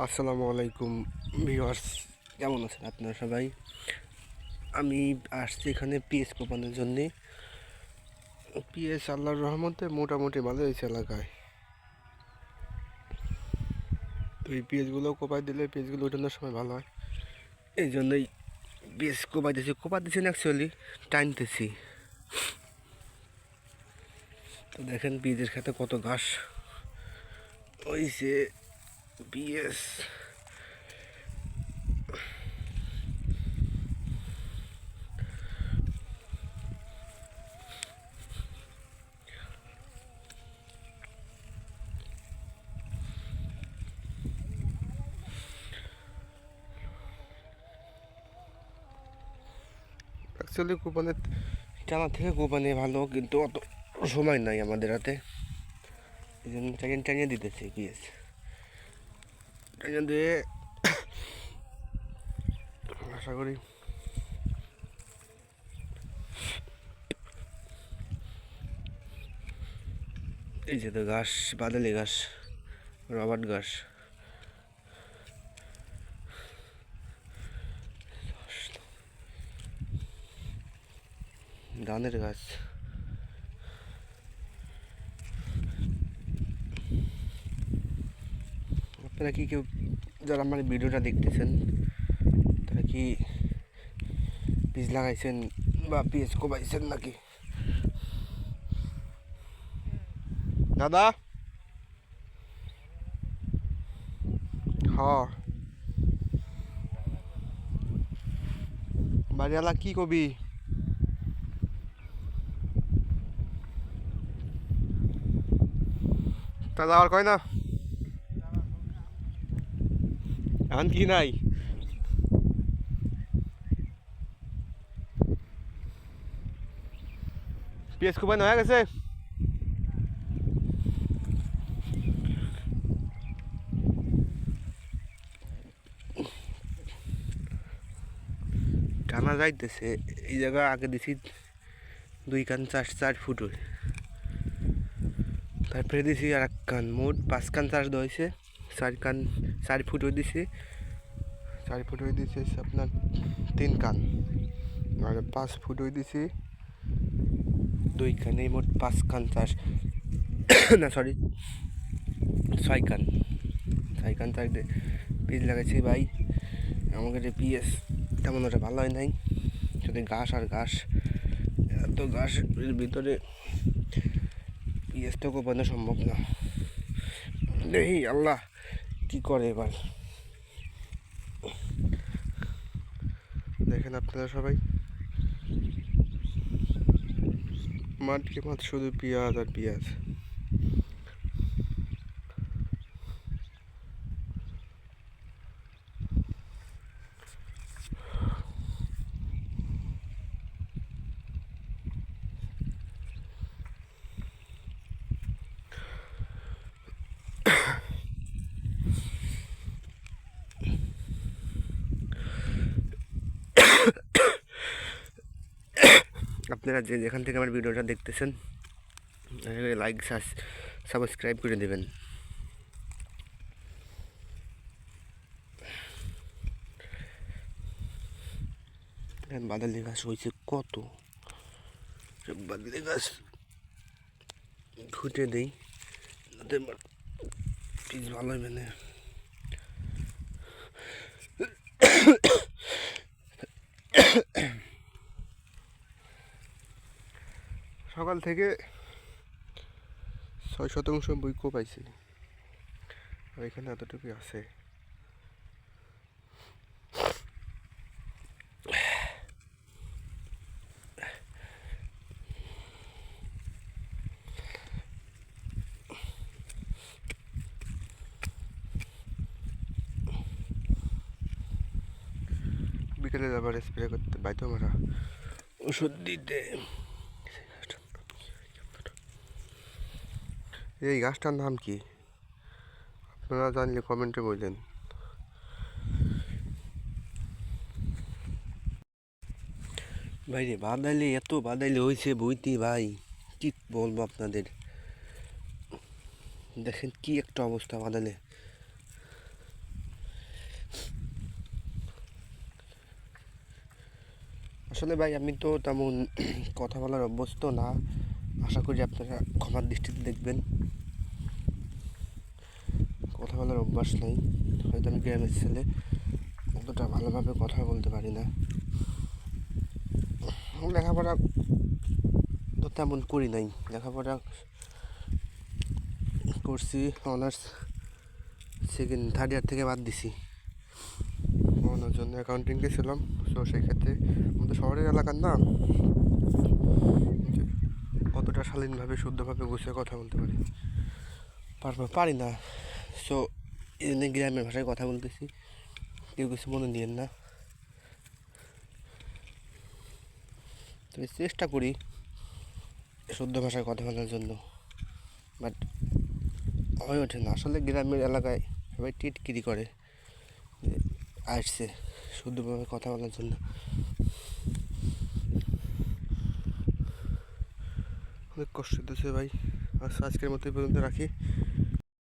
আসসালামু আলাইকুম ভিউয়ার্স, কেমন আছেন আপনারা সবাই? আমি আসছি এখানে পিএস কোপানোর জন্যে। পিএস আল্লাহর রহমতে মোটামুটি ভালো হয়েছে এলাকায়। তো এই পিএসগুলো কোপাই দিলে পিএসগুলো ওঠানোর সময় ভালো হয়, এই জন্যই পিএস কোপাইতেছি না, অ্যাকচুয়ালি টানতেছি। তো দেখেন পিএসের খেতে কত ঘাস হয়েছে। পিএস অ্যাকচুয়ালি কোপানের টানা থেকে কোপানে ভালো, কিন্তু অত সময় নাই আমাদের হাতে, এই জন্য টানিয়ে দিতেছি পিএস। টানিয়ে দিয়ে আশা করি এই যে তো ঘাস, বাদালি ঘাস, রবার্ট ঘাস, ধানের গাছ। আপনারা কি কেউ যারা আমার ভিডিওটা দেখতেছেন তারা কি বীজ লাগাইছেন বা পিএস কোবাইছেন নাকি? দাদা, হ বাড়িওয়ালা কি কবি? তা যাওয়ার কয় না, এখন কি নাই? পিএস কোবাইন হয়ে গেছে? টানা যাইতেছে। এই জায়গা আগে দিছি 2 কান 4 ফুট, তারপরে দিছি আর 1 কান, মোট 5 কান চাষ দেওয়া হয়েছে। 4 কান 4 ফুট হয়ে দিছি, 4 ফুট হয়ে দিছে আপনার 3 কান, আর 5 ফুট হয়ে দিছি 2 কান, এই মোট 5 কান চাষ না সরি 6 কান, 6 কান চাষ দিয়ে বীজ লাগাইছি ভাই। আমাকে যে পিএস তেমন ওটা ভালো হয় নাই, শুধু ঘাস আর ঘাস, এত ঘাসের ভিতরে পিএস তো কোপানো সম্ভব না। দেখি আল্লাহ কি করে এবার। দেখেন আপনারা সবাই, মাঠকে মাঠ শুধু পেঁয়াজ আর পেঁয়াজ। আপনারা যে যেখান থেকে আমার ভিডিওটা দেখতেছেন লাইক সাবস্ক্রাইব করে দেবেন। বাদালি গাছ হয়েছে কত, বাদালি গাছ ঘুটে দেই পিস ভালো হবে না। সকাল থেকে 6 শতাংশ বই পাইছি, আর এখানে এতটুকুই আছে। বিকেলে আবার স্প্রে করতে বাইতো মারা ওষুধ দিতে। এই গাছটার নাম কি আপনারা জানলে কমেন্টে বললেন। ভাই রে বাদালি, এত বাদালি হয়েছে বইতে ভাই, কি বলবো আপনাদের। দেখেন কি একটা অবস্থা বাদালে। আসলে ভাই আমি তো তেমন কথা বলার অভ্যস্ত না, আশা করি আপনারা ক্ষমার দৃষ্টিতে দেখবেন। কথা বলার অভ্যাস নেই, হয়তো আমি গ্রামের ছেলে, অতটা ভালোভাবে কথা বলতে পারি না। লেখাপড়া তো তেমন করি নাই, লেখাপড়া করছি অনার্স থার্ড ইয়ার থেকে বাদ দিছি, পড়ানোর জন্য অ্যাকাউন্টিংয়ে ছিলাম। তো সেই ক্ষেত্রে আমাদের শহরের এলাকার না, অতটা শালীনভাবে শুদ্ধভাবে গুছিয়ে কথা বলতে পারি না। সো এই জন্য গ্রামের ভাষায় কথা বলতেছি, কেউ কিছু মনে নিয়েন না। তবে চেষ্টা করি শুদ্ধ ভাষায় কথা বলার জন্য, বাট হয়ে ওঠে না। আসলে গ্রামের এলাকায় সবাই টিটকিরি করে যে আসছে শুদ্ধভাবে কথা বলার জন্য। অনেক কষ্ট হতেছে ভাই। আজকের মতো এই পর্যন্ত রাখি।